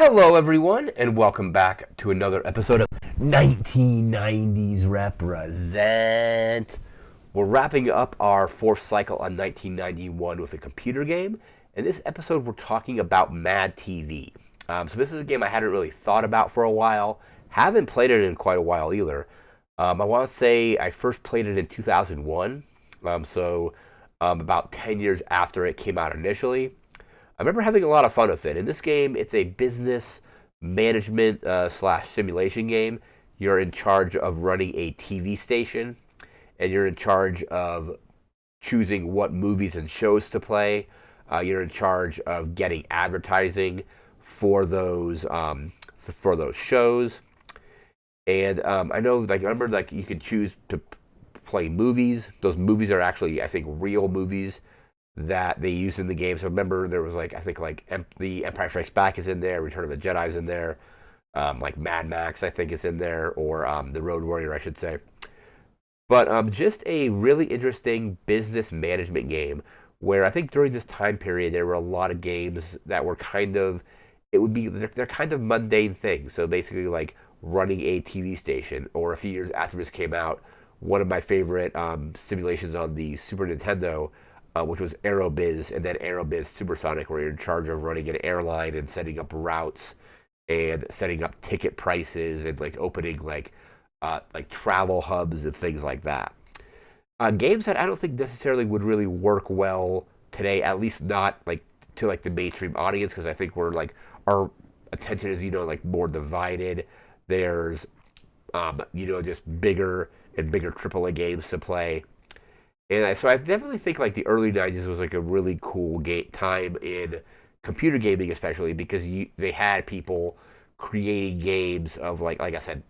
Hello, everyone, and welcome back to another episode of 1990s Represent. We're wrapping up our fourth cycle on 1991 with a computer game. In this episode, we're talking about Mad TV. So this is a game I hadn't really thought about for a while. Haven't played it in quite a while either. I want to say I first played it in 2001, about 10 years after it came out initially. I remember having a lot of fun with it. In this game, it's a business management slash simulation game. You're in charge of running a TV station, and you're in charge of choosing what movies and shows to play. You're in charge of getting advertising for those shows. And I know, like, I remember, like, you could choose to play movies. Those movies are actually, I think, real movies that they use in the game. So remember, there was like I think like the Empire Strikes Back is in there, Return of the Jedi is in there, like Mad Max I think is in there, or the Road Warrior I should say. But just a really interesting business management game where I think during this time period there were a lot of games that were kind of they're kind of mundane things. So basically like running a TV station, or a few years after this came out, one of my favorite simulations on the Super Nintendo, which was Aerobiz, and then Aerobiz Supersonic, where you're in charge of running an airline and setting up routes and setting up ticket prices and like opening like travel hubs and things like that. Games that I don't think necessarily would really work well today, at least not like to like the mainstream audience, because I think we're like our attention is like more divided. There's just bigger and bigger AAA games to play. And so I definitely think like the early 90s was like a really cool time in computer gaming, especially because they had people creating games of like I said,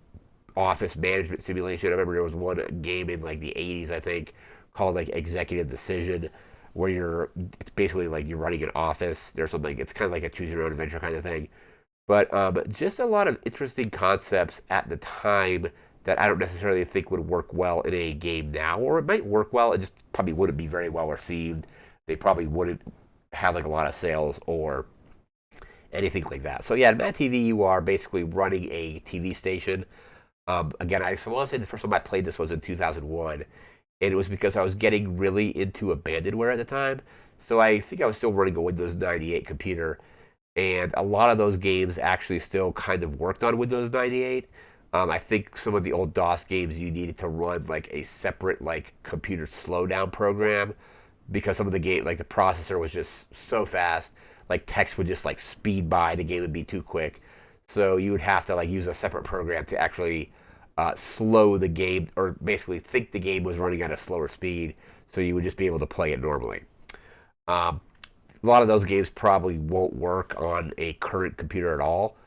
office management simulation. I remember there was one game in like the 80s, I think, called like Executive Decision, where it's basically like you're running an office or something. It's kind of like a choose your own adventure kind of thing. But just a lot of interesting concepts at the time that I don't necessarily think would work well in a game now, or it might work well. It just probably wouldn't be very well received. They probably wouldn't have like a lot of sales or anything like that. So yeah, in Mad TV, you are basically running a TV station. Again, I want to say the first time I played this was in 2001, and it was because I was getting really into abandonware at the time. So I think I was still running a Windows 98 computer, and a lot of those games actually still kind of worked on Windows 98. I think some of the old DOS games you needed to run like a separate like computer slowdown program, because some of the game like the processor was just so fast, like text would just like speed by, the game would be too quick. So you would have to like use a separate program to actually slow the game, or basically think the game was running at a slower speed, so you would just be able to play it normally. A lot of those games probably won't work on a current computer at all.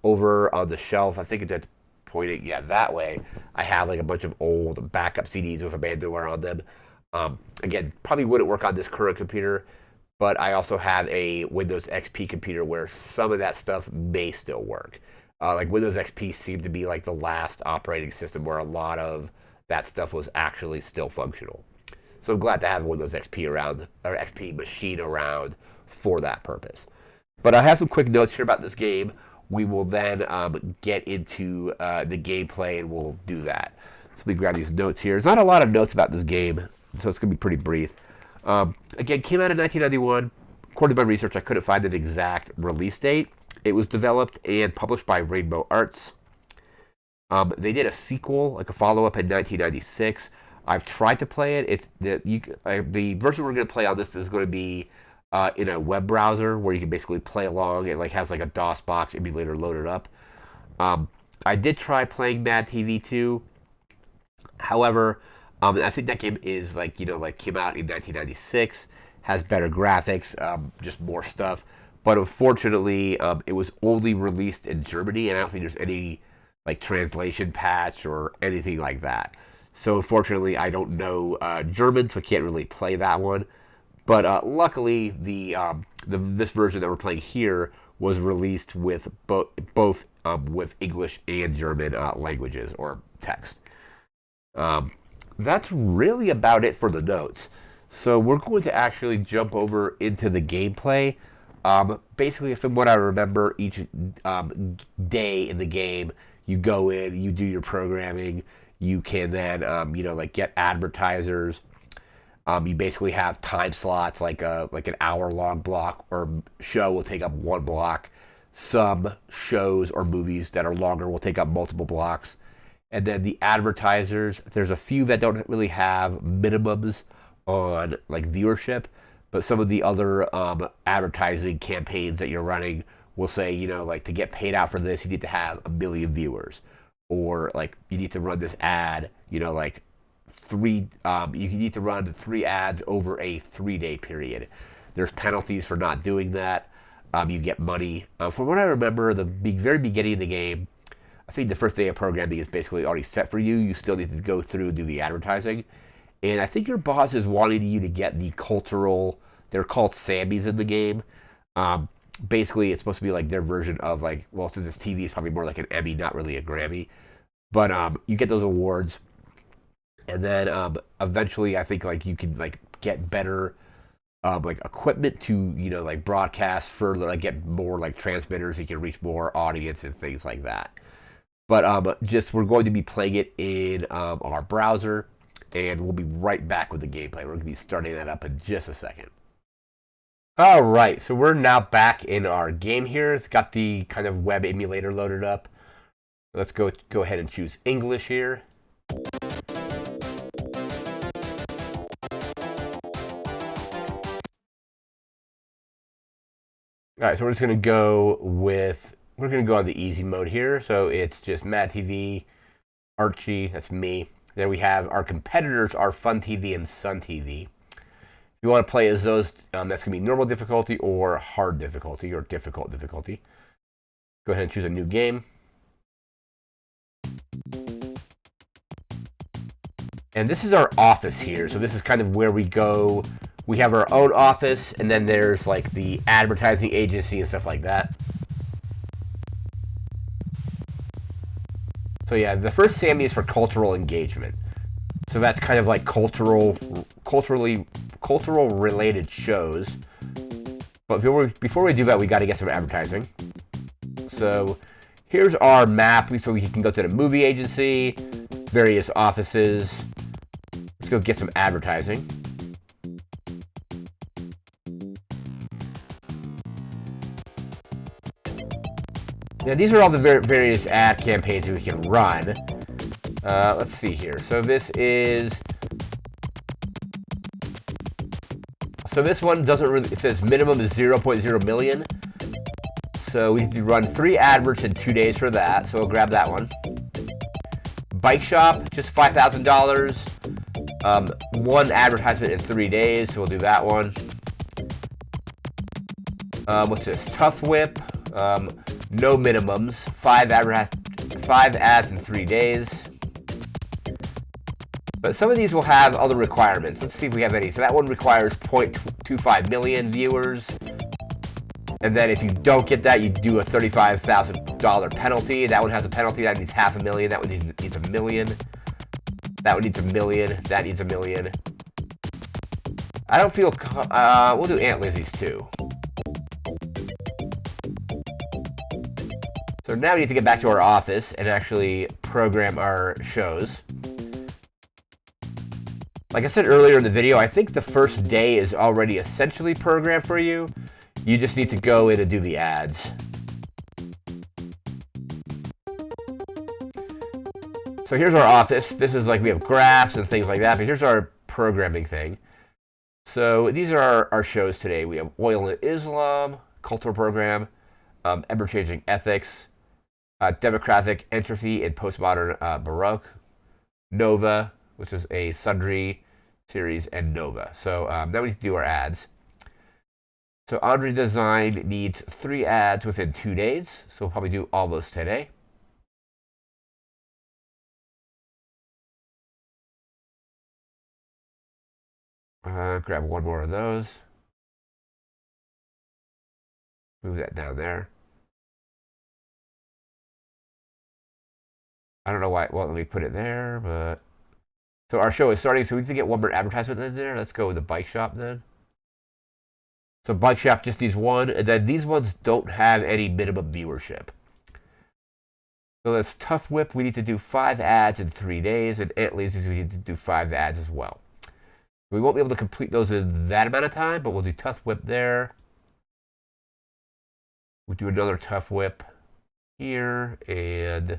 Over on the shelf, I think it's pointing, yeah, that way, I have like a bunch of old backup CDs with abandonware on them. Again, probably wouldn't work on this current computer, but I also have a Windows XP computer where some of that stuff may still work. Like Windows XP seemed to be like the last operating system where a lot of that stuff was actually still functional. So I'm glad to have Windows XP around, or XP machine around for that purpose. But I have some quick notes here about this game. We will then get into the gameplay, and we'll do that. So let me grab these notes here. There's not a lot of notes about this game, so it's going to be pretty brief. Again, came out in 1991. According to my research, I couldn't find an exact release date. It was developed and published by Rainbow Arts. They did a sequel, like a follow-up, in 1996. I've tried to play it. The version we're going to play on this is going to be in a web browser where you can basically play along. It like has like a DOS box emulator loaded up. I did try playing Mad TV 2. However, I think that game is like came out in 1996, has better graphics, just more stuff. But unfortunately, it was only released in Germany, and I don't think there's any like translation patch or anything like that. So unfortunately, I don't know German, so I can't really play that one. But luckily, this version that we're playing here was released with both with English and German languages or text. That's really about it for the notes. So we're going to actually jump over into the gameplay. Basically, from what I remember, each day in the game, you go in, you do your programming. You can then, like get advertisers. You basically have time slots, like an hour long block or show will take up one block. Some shows or movies that are longer will take up multiple blocks. And then the advertisers, there's a few that don't really have minimums on like viewership, but some of the other advertising campaigns that you're running will say, like to get paid out for this, you need to have 1 million viewers, or like you need to run this ad, like you need to run 3 ads over a 3-day period. There's penalties for not doing that. You get money. From what I remember, the very beginning of the game, I think the first day of programming is basically already set for you. You still need to go through and do the advertising. And I think your boss is wanting you to get the cultural, they're called Sammys in the game. Basically, it's supposed to be like their version of like, well, since it's TV, it's probably more like an Emmy, not really a Grammy. But you get those awards. And then eventually, I think like you can like get better like equipment to like broadcast further, like get more like transmitters. You can reach more audience and things like that. But just we're going to be playing it in our browser, and we'll be right back with the gameplay. We're going to be starting that up in just a second. All right, so we're now back in our game here. It's got the kind of web emulator loaded up. Let's go ahead and choose English here. All right, so we're just going to go on the easy mode here. So it's just Mad TV, Archie, that's me. Then we have our competitors are Fun TV and Sun TV. If you want to play as those, that's going to be normal difficulty or hard difficulty or difficult difficulty. Go ahead and choose a new game. And this is our office here. So this is kind of where we go. We have our own office, and then there's like the advertising agency and stuff like that. So yeah, the first Sammy is for cultural engagement. So that's kind of like cultural related shows. But before we do that, we got to get some advertising. So here's our map, so we can go to the movie agency, various offices. Let's go get some advertising. Now these are all the various ad campaigns that we can run. Let's see here. So this one doesn't really, it says minimum is 0.0 million. So we need to run 3 adverts in 2 days for that. So we'll grab that one. Bike shop, just $5,000. 1 advertisement in 3 days. So we'll do that one. What's this? Tough Whip. No minimums. 5 ads in 3 days. But some of these will have other requirements. Let's see if we have any. So that one requires 0.25 million viewers. And then if you don't get that, you do a $35,000 penalty. That one has a penalty. That needs $500,000. That one needs $1 million. That one needs $1 million. That needs $1 million. I don't feel... we'll do Aunt Lizzie's too. So now we need to get back to our office and actually program our shows. Like I said earlier in the video, I think the first day is already essentially programmed for you. You just need to go in and do the ads. So here's our office. This is like we have graphs and things like that, but here's our programming thing. So these are our shows today. We have Oil and Islam, Cultural Program, Ever-Changing Ethics, Democratic Entropy and Postmodern Baroque, Nova, which is a Sundry series, and Nova. So now we need to do our ads. So Andre Design needs 3 ads within 2 days. So we'll probably do all those today. Grab 1 more of those. Move that down there. I don't know why. Well, let me put it there, but... So our show is starting, so we need to get 1 more advertisement in there. Let's go with the bike shop then. So Bike Shop just needs one, and then these ones don't have any minimum viewership. So that's Tough Whip. We need to do 5 ads in 3 days, and Ant Lazy's we need to do 5 ads as well. We won't be able to complete those in that amount of time, but we'll do Tough Whip there. We'll do another Tough Whip here, and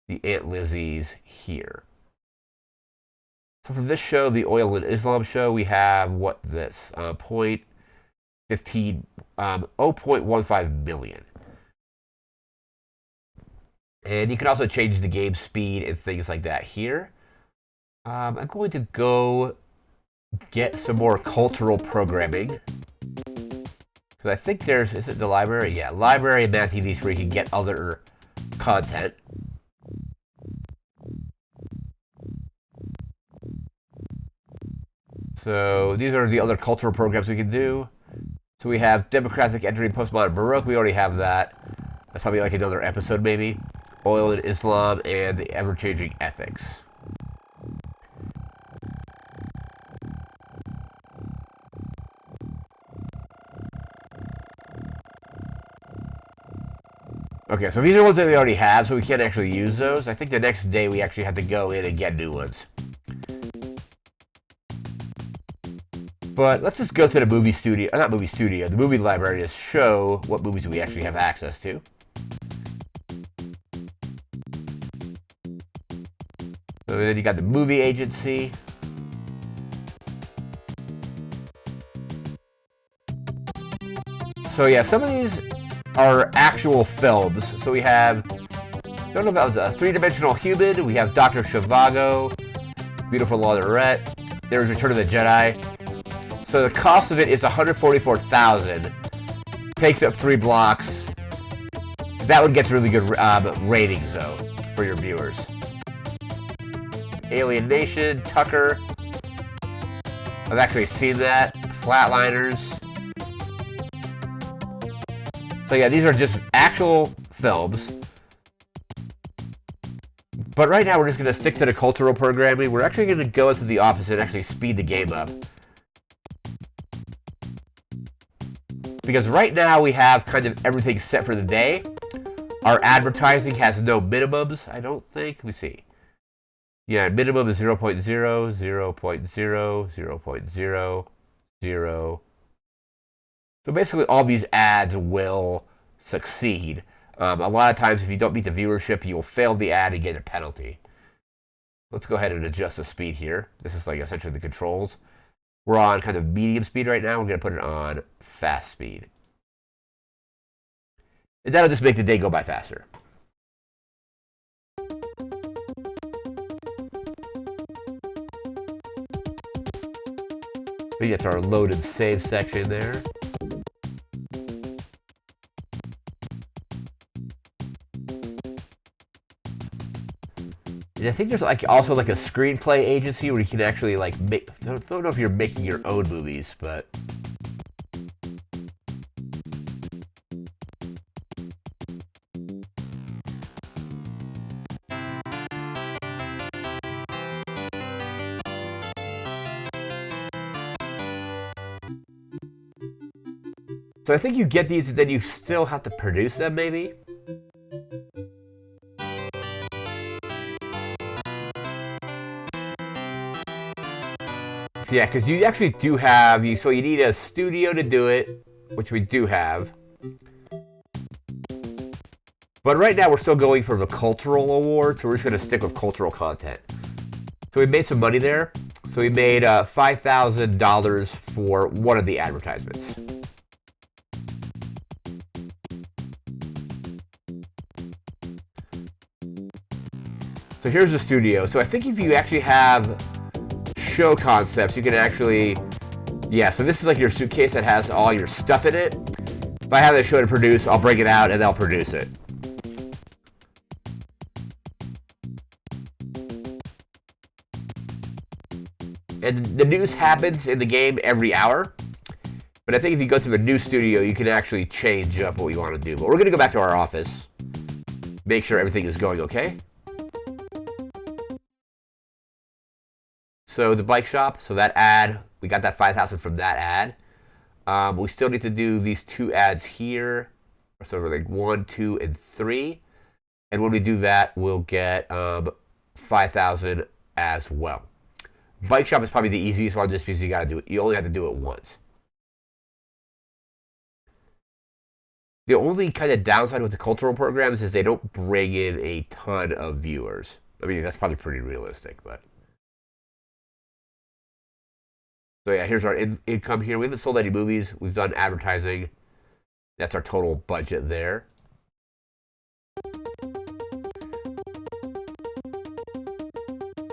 the Ant Lizzie's here. So for this show, the Oil and Islam show, we have what this 0.15 million. And you can also change the game speed and things like that here. I'm going to go get some more cultural programming. Because I think there's, is it the library? Yeah, library and Math TVs where you can get other content. So these are the other cultural programs we can do. So we have Democratic Entry Postmodern Baroque. We already have that. That's probably like another episode maybe. Oil and Islam and the ever-changing ethics. Okay, so these are ones that we already have, so we can't actually use those. I think the next day we actually have to go in and get new ones. But let's just go to the movie studio, not movie studio, the movie library to show what movies we actually have access to. So then you got the movie agency. So yeah, some of these are actual films. So we have, I don't know about a three-dimensional human. We have Dr. Zhivago, Beautiful Laundrette. There's Return of the Jedi. So the cost of it is $144,000. Takes up 3 blocks. That one gets really good ratings though for your viewers. Alien Nation, Tucker. I've actually seen that. Flatliners. So yeah, these are just actual films. But right now we're just going to stick to the cultural programming. We're actually going to go into the office and actually speed the game up. Because right now we have kind of everything set for the day. Our advertising has no minimums, I don't think. Let me see. Yeah, minimum is 0.0, 0.0, 0.0, 0. So basically all these ads will succeed. A lot of times if you don't meet the viewership, you'll fail the ad and get a penalty. Let's go ahead and adjust the speed here. This is like essentially the controls. We're on kind of medium speed right now. We're going to put it on fast speed. And that'll just make the day go by faster. We get to our load and save section there. And I think there's like also like a screenplay agency where you can actually like make, I don't know if you're making your own movies, but so I think you get these and then you still have to produce them maybe. Yeah, because you actually do have, so you need a studio to do it, which we do have. But right now we're still going for the cultural award, so we're just going to stick with cultural content. So we made some money there. So we made $5,000 for one of the advertisements. So here's the studio. So I think if you actually have show concepts, you can actually, yeah, so this is like your suitcase that has all your stuff in it. If I have a show to produce, I'll bring it out and they'll produce it. And the news happens in the game every hour. But I think if you go to the new studio, you can actually change up what you want to do. But we're going to go back to our office, make sure everything is going okay. So the bike shop, so that ad, we got that 5,000 from that ad. We still need to do these 2 ads here. So we're like 1, 2, and 3. And when we do that, we'll get 5,000 as well. Bike shop is probably the easiest one just because you got to do it. You only have to do it once. The only kind of downside with the cultural programs is they don't bring in a ton of viewers. I mean, that's probably pretty realistic, but. So yeah, here's our income here. We haven't sold any movies. We've done advertising. That's our total budget there.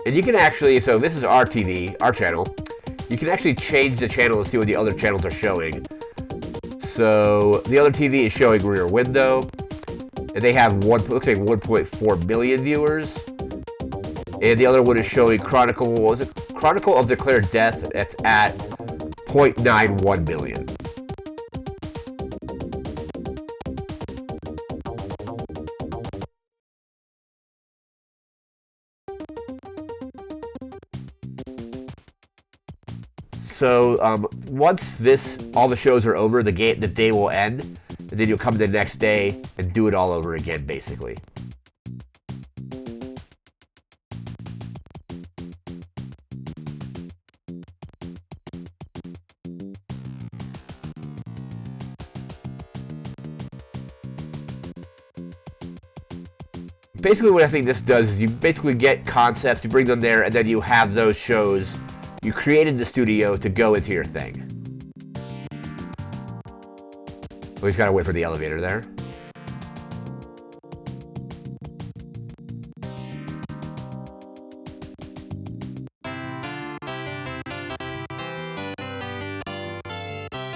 And you can actually, so this is our TV, our channel. You can actually change the channel and see what the other channels are showing. So the other TV is showing Rear Window, and they have looks like 1.4 million viewers. And the other one is showing Chronicle of Declared Death. That's at 0.91 million. So once all the shows are over, the day will end, and then you'll come the next day and do it all over again, basically. Basically, what I think this does is you basically get concepts, you bring them there, and then you have those shows you created the studio to go into your thing. We just gotta wait for the elevator there.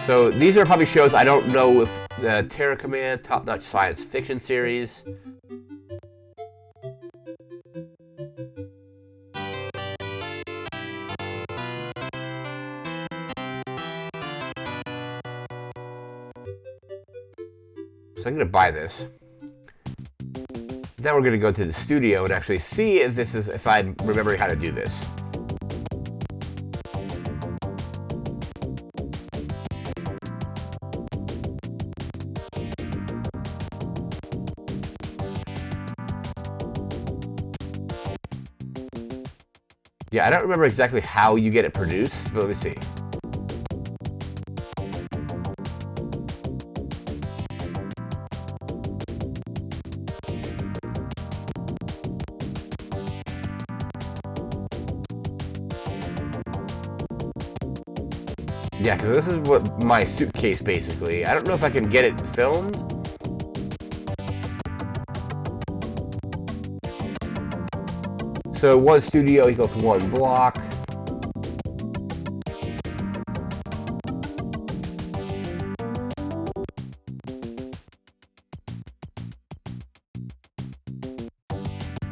So these are probably shows I don't know if the Terra Command, top-notch science fiction series. So I'm going to buy this. Now we're going to go to the studio and actually see if I'm remembering how to do this. Yeah, I don't remember exactly how you get it produced, but let me see. Yeah, because this is what my suitcase basically. I don't know if I can get it filmed. So one studio equals one block.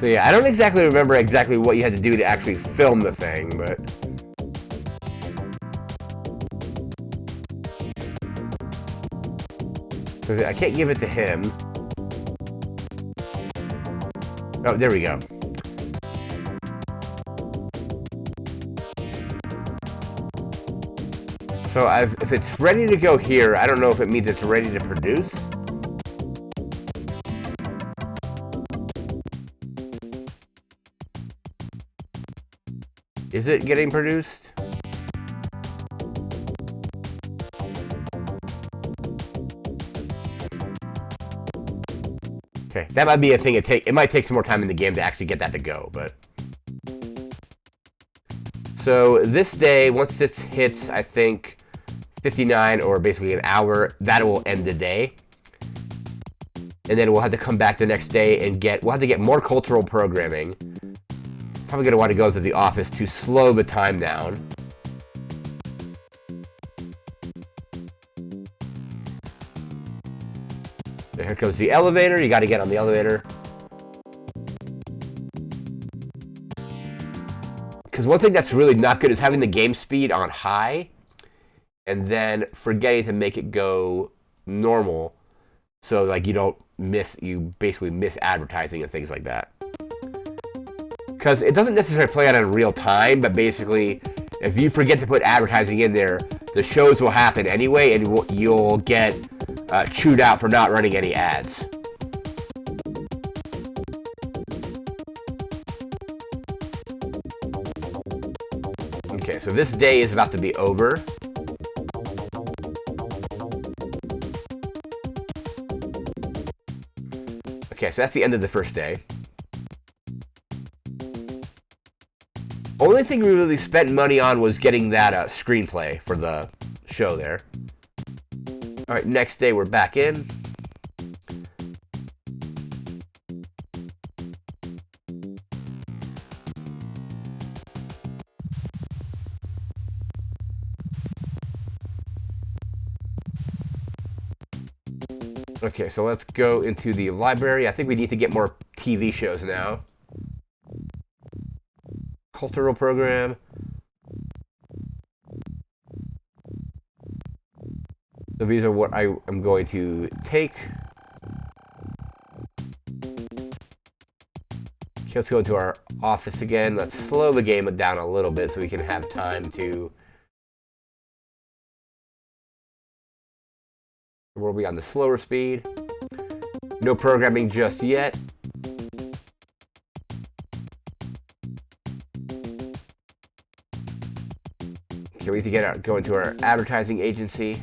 So yeah, I don't exactly remember what you had to do to actually film the thing, but. I can't give it to him. Oh, there we go. So if it's ready to go here, I don't know if it means it's ready to produce. Is it getting produced? Okay, that might be a thing. It might take some more time in the game to actually get that to go, but. So this day, once this hits, I think 59 or basically an hour, that will end the day. And then we'll have to come back the next day and we'll have to get more cultural programming. Probably going to want to go to the office to slow the time down. Here comes the elevator. You got to get on the elevator. Because one thing that's really not good is having the game speed on high and then forgetting to make it go normal. So like you basically miss advertising and things like that. Because it doesn't necessarily play out in real time, but basically if you forget to put advertising in there, the shows will happen anyway, and you'll get chewed out for not running any ads. Okay, so this day is about to be over. Okay, so that's the end of the first day. Only thing we really spent money on was getting that screenplay for the show there. All right, next day we're back in. Okay, so let's go into the library. I think we need to get more TV shows now. Cultural program. So these are what I am going to take. Okay, let's go into our office again. Let's slow the game down a little bit so we can have time to... We'll be on the slower speed. No programming just yet. Okay, we need to go into our advertising agency.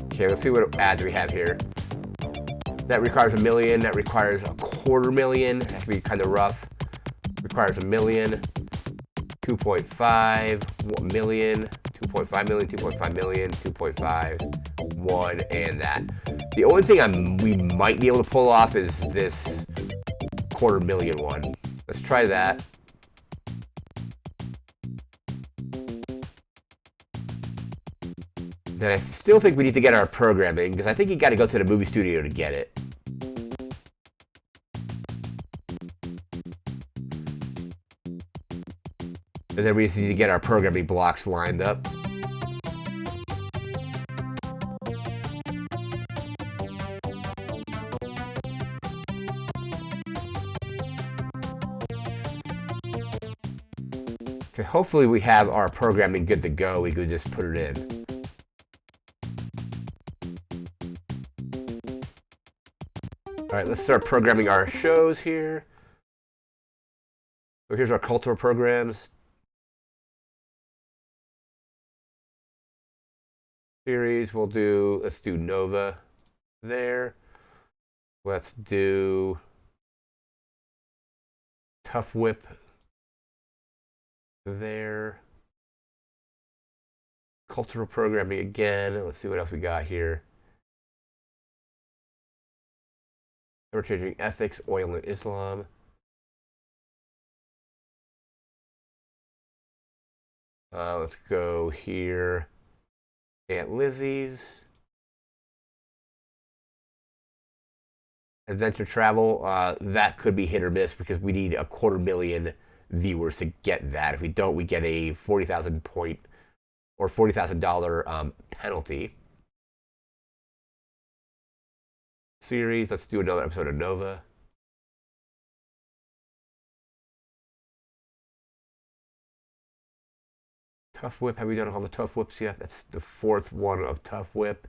Okay, let's see what ads we have here. That requires $1 million. That requires $250,000. That can be kind of rough. Requires $1 million. 2.5 million. 2.5 million. 2.5 million. 2.5. 1 and that. The only thing we might be able to pull off is this $250,000 one. Let's try that. Then I still think we need to get our programming, because I think you got to go to the movie studio to get it. And then we just need to get our programming blocks lined up. Okay, hopefully we have our programming good to go. We could just put it in. All right, let's start programming our shows here. So here's our cultural programs. Series, let's do Nova there. Let's do Tough Whip there. Cultural programming again. Let's see what else we got here. We're changing ethics, oil, and Islam. Let's go here. Aunt Lizzie's. Adventure travel, that could be hit or miss because we need 250,000 viewers to get that. If we don't, we get a 40,000 point or $40,000 penalty. Series, let's do another episode of Nova. Tough Whip, have we done all the Tough Whips yet? That's the 4th one of Tough Whip.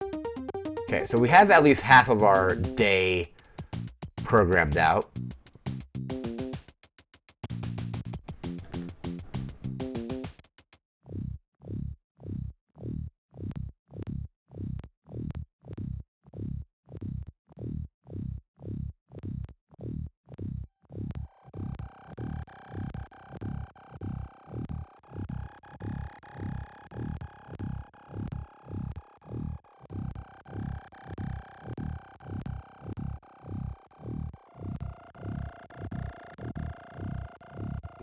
Okay, so we have at least half of our day programmed out.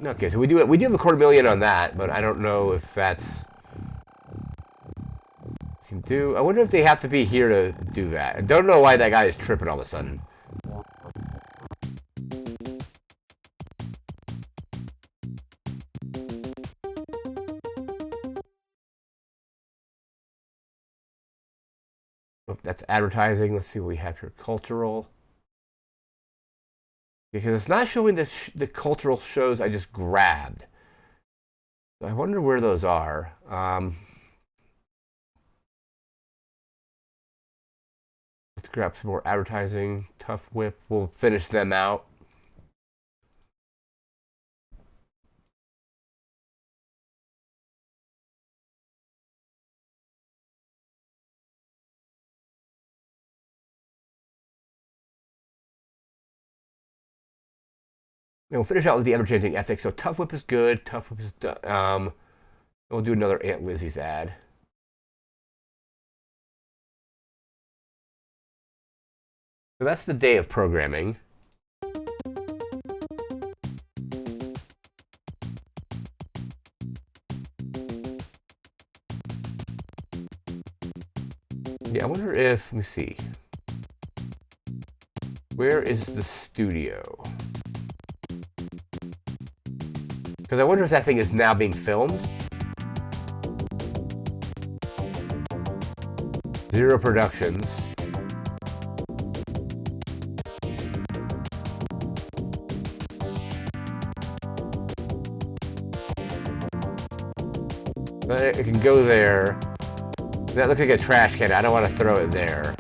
Okay, so we do have $250,000 on that, but I don't know if that's can do. I wonder if they have to be here to do that. I don't know why that guy is tripping all of a sudden. Oh, that's advertising. Let's see what we have here. Cultural. because it's not showing the cultural shows I just grabbed. I wonder where those are. Let's grab some more advertising. Tough Whip. We'll finish them out. And we'll finish out with the advertising ethics. So Tough Whip is good. Tough Whip is we'll do another Aunt Lizzie's ad. So that's the day of programming. Yeah, I wonder if, let me see. Where is the studio? Because I wonder if that thing is now being filmed. Zero Productions. But it can go there. That looks like a trash can. I don't want to throw it there.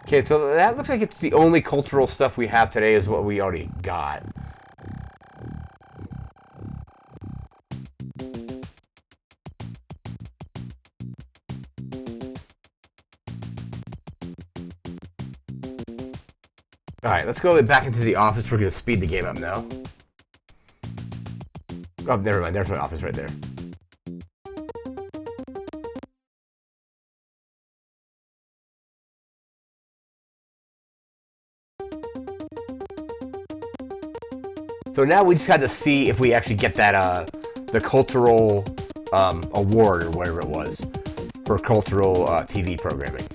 Okay, so that looks like it's the only cultural stuff we have today is what we already got. Alright, let's go back into the office. We're going to speed the game up now. Oh, never mind. There's my office right there. So now we just had to see if we actually get that, the cultural award or whatever it was for cultural TV programming.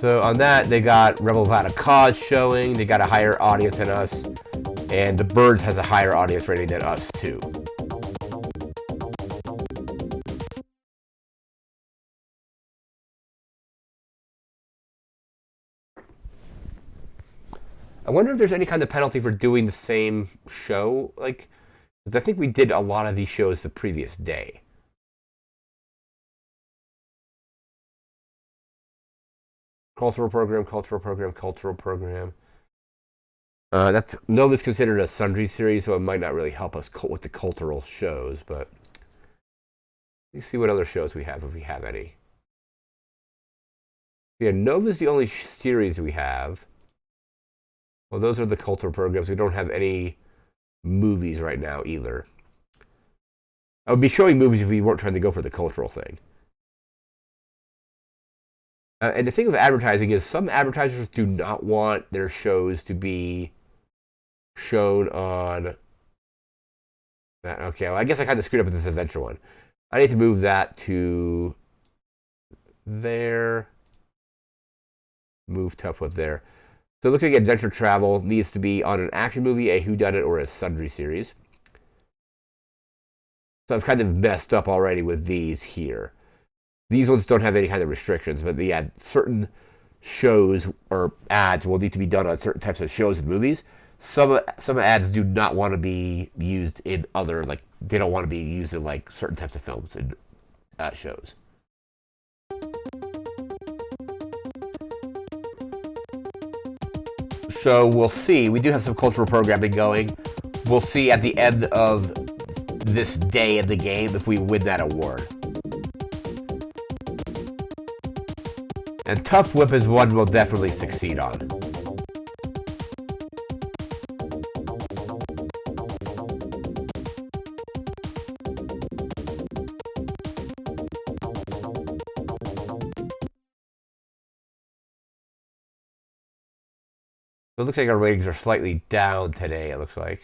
So on that, they got Rebel Without a Cause showing. They got a higher audience than us. And The Birds has a higher audience rating than us, too. I wonder if there's any kind of penalty for doing the same show. Like, 'cause I think we did a lot of these shows the previous day. Cultural program, cultural program, cultural program. That's Nova's considered a sundry series, so it might not really help us with the cultural shows. But let's see what other shows we have, if we have any. Yeah, Nova's the only series we have. Well, those are the cultural programs. We don't have any movies right now either. I would be showing movies if we weren't trying to go for the cultural thing. And the thing with advertising is some advertisers do not want their shows to be shown on... Okay, well, I guess I kind of screwed up with this adventure one. I need to move that to there. Move Tough Whip there. So it looks like Adventure Travel needs to be on an action movie, a whodunit, or a sundry series. So I've kind of messed up already with these here. These ones don't have any kind of restrictions, but yeah, certain shows or ads will need to be done on certain types of shows and movies. Some ads do not want to be used in other, like they don't want to be used in like certain types of films and shows. So we'll see. We do have some cultural programming going. We'll see at the end of this day of the game if we win that award. And Tough Whip is one we'll definitely succeed on. So it looks like our ratings are slightly down today, it looks like.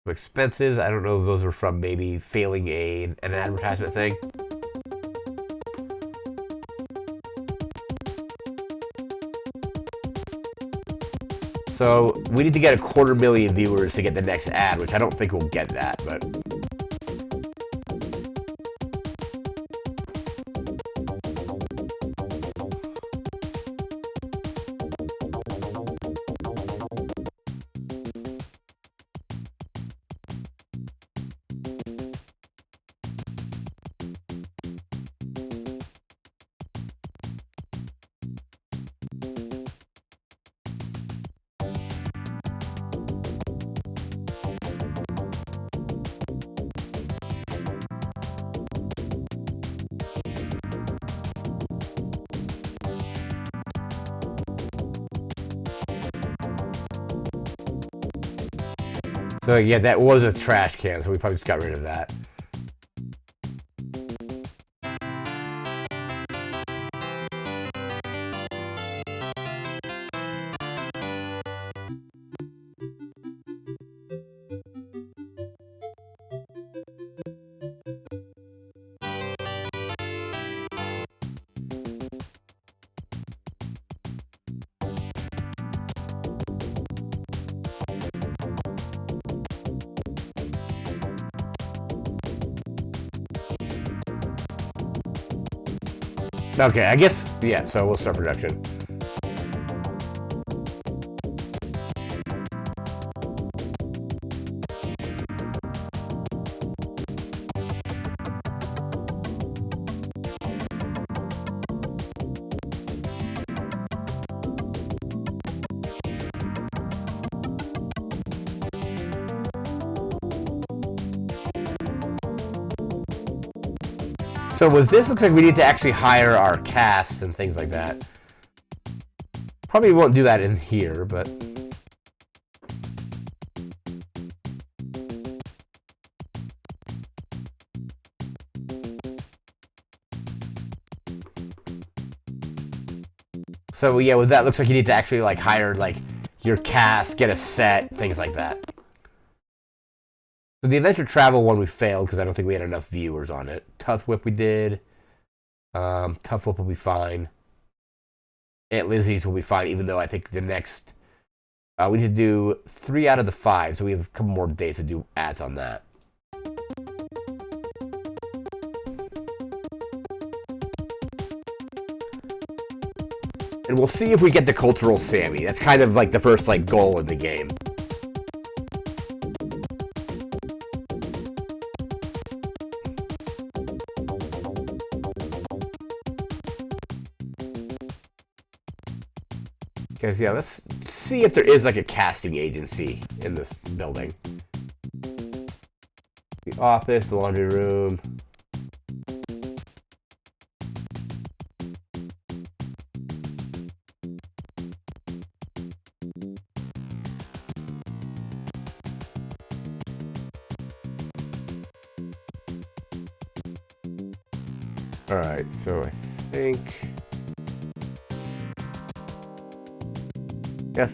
Expenses, I don't know if those were from maybe failing an advertisement thing. So we need to get 250,000 viewers to get the next ad, which I don't think we'll get that, but... So yeah, that was a trash can, so we probably just got rid of that. Okay, I guess, yeah, so we'll start production. So with this, looks like we need to actually hire our cast and things like that. Probably won't do that in here, but... So yeah, with that, looks like you need to actually like hire like your cast, get a set, things like that. So the Adventure Travel one we failed because I don't think we had enough viewers on it. Tough Whip we did. Tough Whip will be fine. Aunt Lizzie's will be fine, even though I think the next... we need to do 3 out of the 5, so we have a couple more days to do ads on that. And we'll see if we get the Cultural Sammy. That's kind of like the first like goal in the game. Because, yeah, let's see if there is, like, a casting agency in this building. The office, the laundry room. Alright, so I think...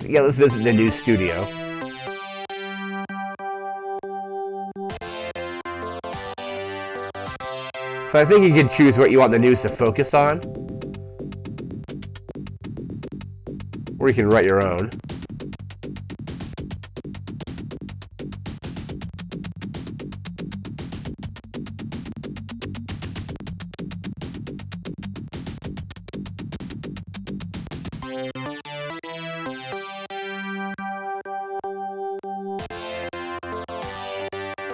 Yeah, let's visit the new studio. So I think you can choose what you want the news to focus on. Or you can write your own.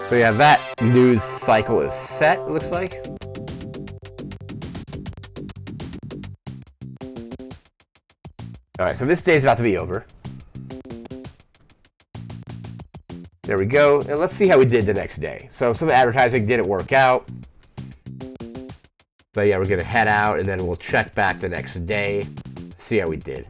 So yeah, that news cycle is set, it looks like. Alright, so this day is about to be over. There we go. And let's see how we did the next day. So some advertising didn't work out. But yeah, we're going to head out and then we'll check back the next day, see how we did.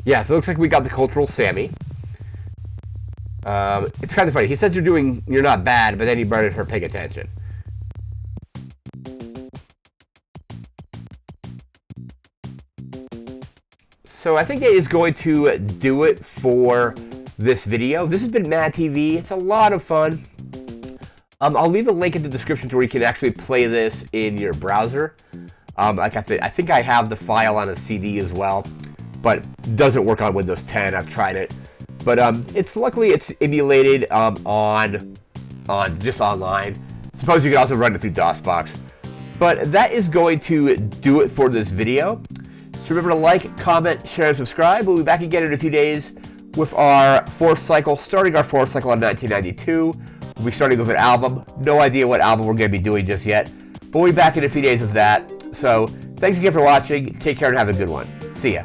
Yeah, so it looks like we got the cultural Sammy. It's kind of funny. He says you're not bad, but then he burned for paying attention. So I think that is going to do it for this video. This has been Mad TV. It's a lot of fun. I'll leave a link in the description to where you can actually play this in your browser. Like I said, I think I have the file on a CD as well, but it doesn't work on Windows 10. I've tried it. But luckily it's emulated on just online. Suppose you can also run it through DOSBox. But that is going to do it for this video. So remember to like, comment, share, and subscribe. We'll be back again in a few days with our fourth cycle, starting our fourth cycle on 1992. We'll be starting with an album. No idea what album we're going to be doing just yet. But we'll be back in a few days with that. So thanks again for watching. Take care and have a good one. See ya.